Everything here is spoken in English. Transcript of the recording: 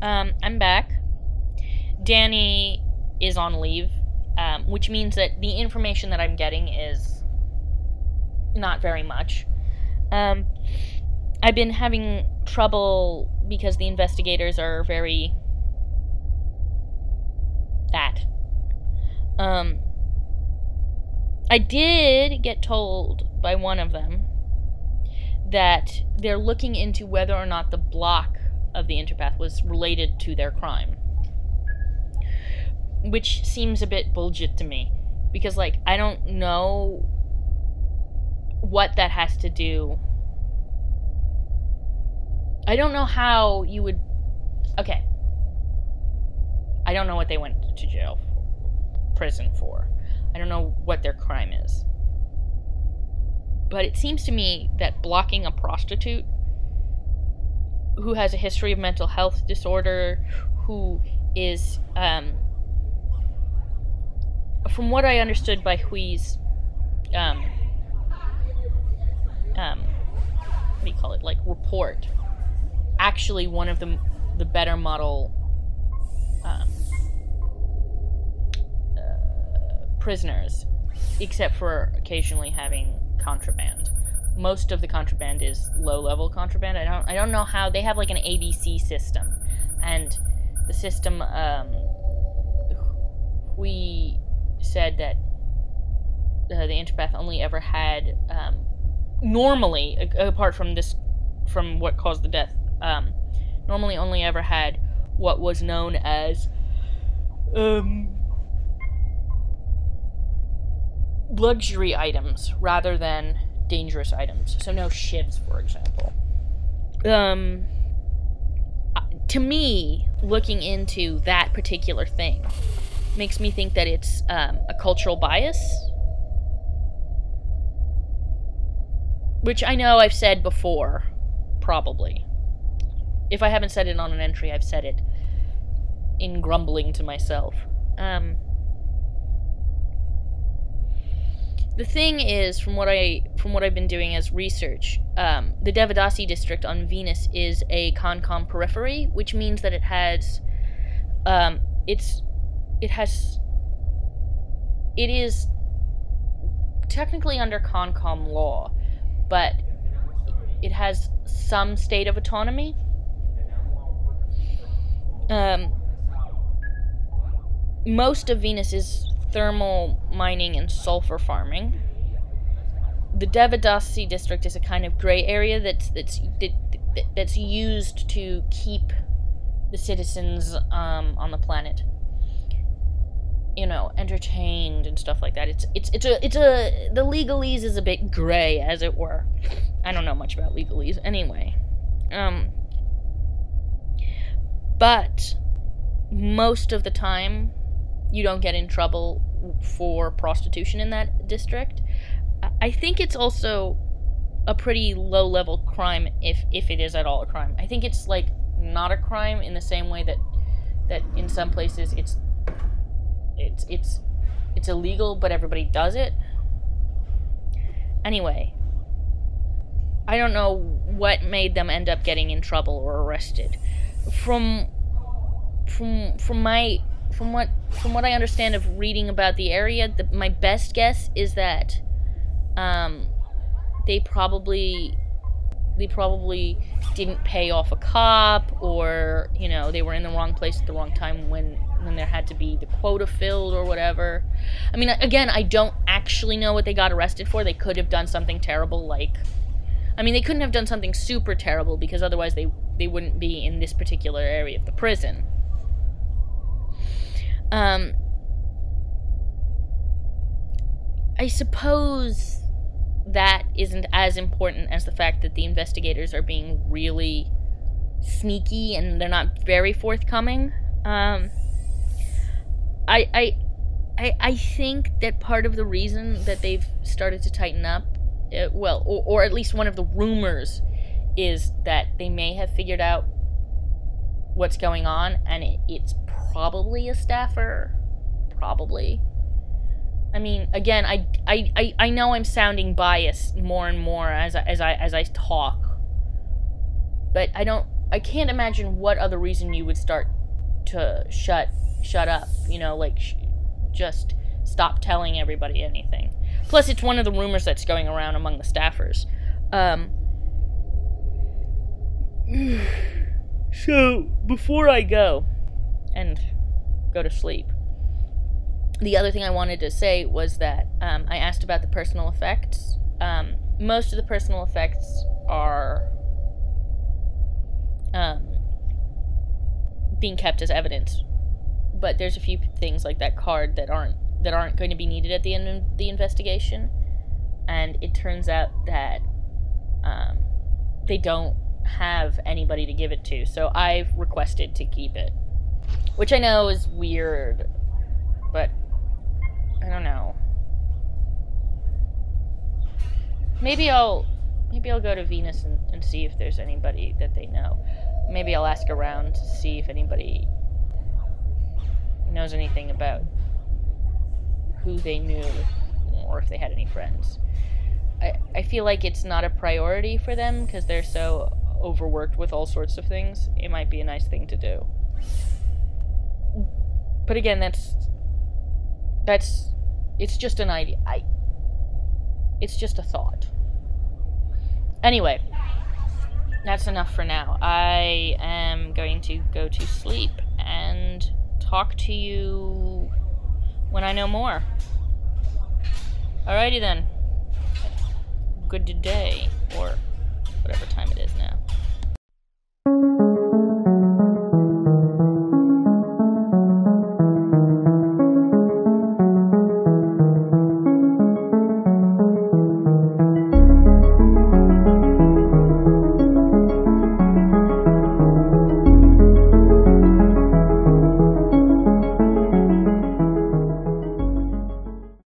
I'm back. Danny is on leave, which means that the information that I'm getting is not very much. I've been having trouble because the investigators are very... I did get told by one of them that they're looking into whether or not the block of the interpath was related to their crime. Which seems a bit bullshit to me. Because, like, I don't know what that has to do. I don't know how you would... Okay. I don't know what they went to jail for, prison for. I don't know what their crime is. But it seems to me that blocking a prostitute who has a history of mental health disorder, who is, from what I understood by Hui's, what do you call it, like, report, actually one of the better model prisoners, except for occasionally having contraband. Most of the contraband is low-level contraband. I don't know how. They have like an ABC system, and the system, we said that the interpath only ever had, normally, apart from this, from what caused the death, normally only ever had what was known as, luxury items rather than dangerous items. So no shivs, for example. To me, looking into that particular thing makes me think that it's a cultural bias. Which I know I've said before, probably. If I haven't said it on an entry, I've said it in grumbling to myself. The thing is, from what I've been doing as research, the Devidasi district on Venus is a Concom periphery, which means that it has, it is technically under Concom law, but it has some state of autonomy. Most of Venus is thermal mining and sulfur farming. The Devidasi district is a kind of gray area that's used to keep the citizens on the planet, you know, entertained and stuff like that. The legalese is a bit gray, as it were. I don't know much about legalese anyway. But most of the time, you don't get in trouble for prostitution in that district. I think it's also a pretty low-level crime, if it is at all a crime. I think it's, like, not a crime in the same way that in some places it's illegal, but everybody does it. Anyway, I don't know what made them end up getting in trouble or arrested. From what I understand of reading about the area, my best guess is that they probably didn't pay off a cop, or, you know, they were in the wrong place at the wrong time when there had to be the quota filled or whatever. I mean, again, I don't actually know what they got arrested for. They could have done something terrible, like... I mean, they couldn't have done something super terrible, because otherwise they wouldn't be in this particular area of the prison. I suppose that isn't as important as the fact that the investigators are being really sneaky and they're not very forthcoming. I think that part of the reason that they've started to tighten up, or at least one of the rumors, is that they may have figured out what's going on, and it's probably a staffer. Probably. I mean, again, I know I'm sounding biased more and more as I talk, but I don't I can't imagine what other reason you would start to shut up, you know, like, just stop telling everybody anything. Plus, it's one of the rumors that's going around among the staffers. So, before I go and go to sleep, the other thing I wanted to say was that I asked about the personal effects. Most of the personal effects are being kept as evidence, but there's a few things like that card that aren't going to be needed at the end of the investigation, and it turns out that they don't have anybody to give it to, so I've requested to keep it, which I know is weird, but I don't know. Maybe I'll go to Venus and see if there's anybody that they know. Maybe I'll ask around to see if anybody knows anything about who they knew, or if they had any friends. I feel like it's not a priority for them because they're so overworked with all sorts of things. It might be a nice thing to do. But again, it's just an idea. It's just a thought. Anyway, that's enough for now. I am going to go to sleep and talk to you when I know more. Alrighty then. Good day, or